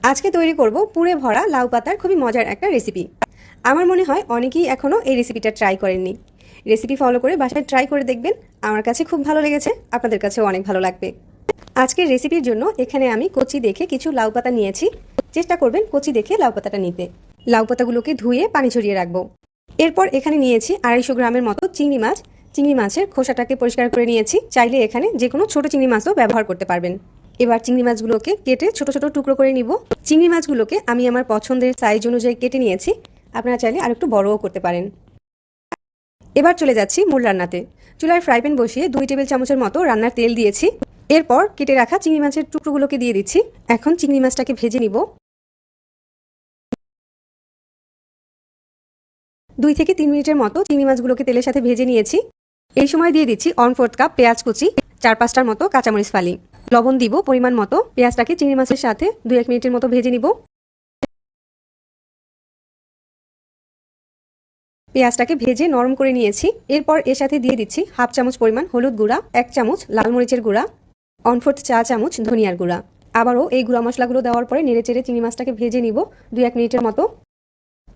আজকে তৈরি করব পুরে ভরা লাউ পাতার খুবই মজার একটা রেসিপি। আমার মনে হয় অনেকেই এখনও এই রেসিপিটা ট্রাই করেননি। রেসিপি ফলো করে বাসায় ট্রাই করে দেখবেন। আমার কাছে খুব ভালো লেগেছে, আপনাদের কাছেও অনেক ভালো লাগবে। আজকের রেসিপির জন্য এখানে আমি কচি দেখে কিছু লাউ পাতা নিয়েছি। চেষ্টা করবেন কচি দেখে লাউ পাতাটা নিতে। লাউ পাতাগুলোকে ধুয়ে পানি ঝরিয়ে রাখবো। এরপর এখানে নিয়েছি 250 গ্রামের মতো চিংড়ি মাছ। চিংড়ি মাছের খোসাটাকে পরিষ্কার করে নিয়েছি। চাইলে এখানে যে কোনো ছোট চিংড়ি মাছও ব্যবহার করতে পারবেন। এবার চিংড়ি মাছগুলোকে কেটে ছোট ছোট টুকরো করে নিব। চিংড়ি মাছগুলোকে আমি আমার পছন্দের সাইজ অনুযায়ী কেটে নিয়েছি। আপনারা চাইলে আরেকটু বড়ও করতে পারেন। এবার চলে যাচ্ছি মূল রান্নাতে। চুলায় ফ্রাই প্যান বসিয়ে 2 টেবিল চামচের মতো রান্নার তেল দিয়েছি। এরপর কেটে রাখা চিংড়ি মাছের টুকরোগুলোকে দিয়ে দিচ্ছি। এখন চিংড়ি মাছটাকে ভেজে নিব। 2 থেকে 3 মিনিটের মতো চিংড়ি মাছগুলোকে তেলের সাথে ভেজে নিয়েছি। এই সময় দিয়ে দিচ্ছি 1/4 কাপ পেঁয়াজ কুচি, 4-5টার মতো কাঁচামরিচ ফালি, লবণ দিব পরিমাণ মতো। পেঁয়াজটাকে চিংড়ি মাছের সাথে 2-1 মিনিটের মতো ভেজে নিব। পেঁয়াজটাকে ভেজে নরম করে নিয়েছি। এরপর এর সাথে দিয়ে দিচ্ছি 1/2 চামচ পরিমাণ হলুদ গুঁড়া, 1 চামচ লাল মরিচের গুঁড়া, 1/4 চা চামচ ধনিয়ার গুঁড়া। আবারও এই গুঁড়া মশলাগুলো দেওয়ার পরে নেড়েচেড়ে চিংড়ি মাছটাকে ভেজে নিব 2-1 মিনিটের মতো।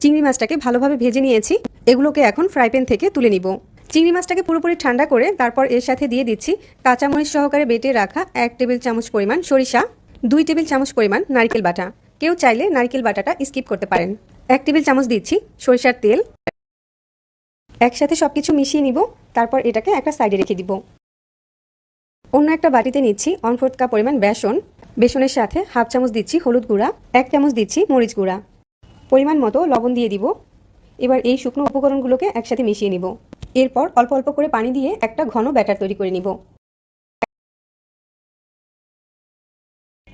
চিংড়ি মাছটাকে ভালোভাবে ভেজে নিয়েছি। এগুলোকে এখন ফ্রাই প্যান থেকে তুলে নিব। চিংড়ি মাছটাকে পুরোপুরি ঠান্ডা করে তারপর এর সাথে দিয়ে দিচ্ছি কাঁচামরিচ সহকারে বেটে রাখা 1 টেবিল চামচ পরিমাণ সরিষা, 2 টেবিল চামচ পরিমাণ নারকেল বাটা। কেউ চাইলে নারকেল বাটাটা স্কিপ করতে পারেন। 1 টেবিল চামচ দিচ্ছি সরিষার তেল। একসাথে সবকিছু মিশিয়ে নিব। তারপর এটাকে একটা সাইডে রেখে দিব। অন্য একটা বাটিতে নিচ্ছি 1/4 কাপ পরিমাণ বেসন। বেসনের সাথে 1/2 চামচ দিচ্ছি হলুদ গুঁড়া, 1 চামচ দিচ্ছি মরিচ গুঁড়া, পরিমাণ মতো লবণ দিয়ে দিব। এবার এই শুকনো উপকরণগুলোকে একসাথে মিশিয়ে নিব। এরপর অল্প অল্প করে পানি দিয়ে একটা ঘন ব্যাটার তৈরি করে নিব।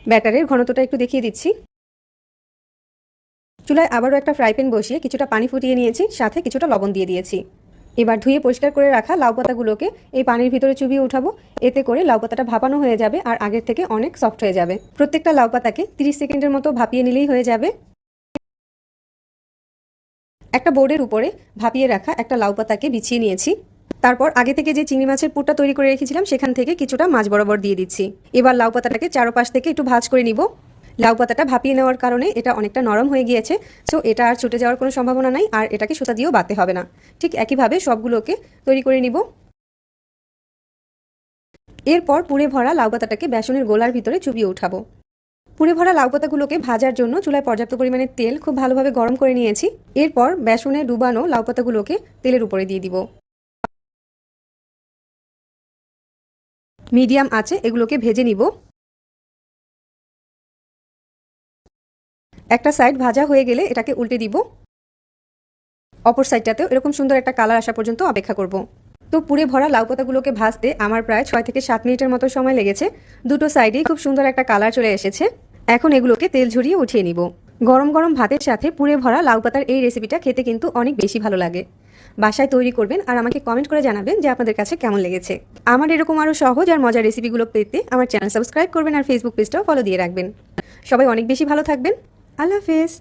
ব্যাটারের ঘনত্বটা একটু দেখিয়ে দিচ্ছি। চুলায় আবারও একটা ফ্রাই প্যান বসিয়ে কিছুটা পানি ফুটিয়ে নিয়েছি, সাথে কিছুটা লবণ দিয়ে দিয়েছি। এবার ধুয়ে পরিষ্কার করে রাখা লাউ পাতাগুলোকে এই পানির ভিতরে চুবিয়ে উঠাবো। এতে করে লাউ পাতাটা ভাপানো হয়ে যাবে আর আগের থেকে অনেক সফট হয়ে যাবে। প্রত্যেকটা লাউ পাতাকে 30 সেকেন্ডের মতো ভাপিয়ে নিলেই হয়ে যাবে। একটা বোর্ডের উপরে ভাপিয়ে রাখা একটা লাউ পাতাকে বিছিয়ে নিয়েছি। তারপর আগে থেকে যে চিংড়ি মাছের পুরটা তৈরি করে রেখেছিলাম সেখান থেকে কিছুটা মাছ বরাবর দিয়ে দিচ্ছি। এবার লাউ পাতাটাকে চারপাশ থেকে একটু ভাঁজ করে নিব। লাউ পাতাটা ভাপিয়ে নেওয়ার কারণে এটা অনেকটা নরম হয়ে গিয়েছে, সো এটা আর ছুটে যাওয়ার কোনো সম্ভাবনা নাই, আর এটাকে সুতা দিয়েও বাতে হবে না। ঠিক একইভাবে সবগুলোকে তৈরি করে নিব। এরপর পুরে ভরা লাউ পাতাটাকে বেসনের গোলার ভিতরে চুবিয়ে উঠাবো। পুরে ভরা লাউ পাতাগুলোকে ভাজার জন্য চুলায় পর্যাপ্ত পরিমাণে তেল খুব ভালোভাবে গরম করে নিয়েছি। এরপর বেসনে ডুবানো লাউ পাতাগুলোকে তেলের উপরে দিয়ে দিব। মিডিয়াম আঁচে এগুলোকে ভেজে নিব। একটা সাইড ভাজা হয়ে গেলে এটাকে উল্টে দিব। অপর সাইডটাতেও এরকম সুন্দর একটা কালার আসা পর্যন্ত অপেক্ষা করব। তো পুরে ভরা লাউ পাতাগুলোকে ভাজতে আমার প্রায় 6 থেকে 7 মিনিটের মতো সময় লেগেছে। দুটো সাইডেই খুব সুন্দর একটা কালার চলে এসেছে। এখন এগুলোকে তেল ঝরিয়ে উঠিয়ে নিব। গরম গরম ভাতের সাথে পুরে ভরা লাউ পাতার এই রেসিপিটা খেতে কিন্তু অনেক বেশি ভালো লাগে। বাসায় তৈরি করবেন আর আমাকে কমেন্ট করে জানাবেন যে আপনাদের কাছে কেমন লেগেছে। আমার এরকম আরও সহজ আর মজার রেসিপিগুলো পেতে আমার চ্যানেল সাবস্ক্রাইব করবেন আর ফেসবুক পেজটাও ফলো দিয়ে রাখবেন। সবাই অনেক বেশি ভালো থাকবেন। আল্লাহ হাফেজ।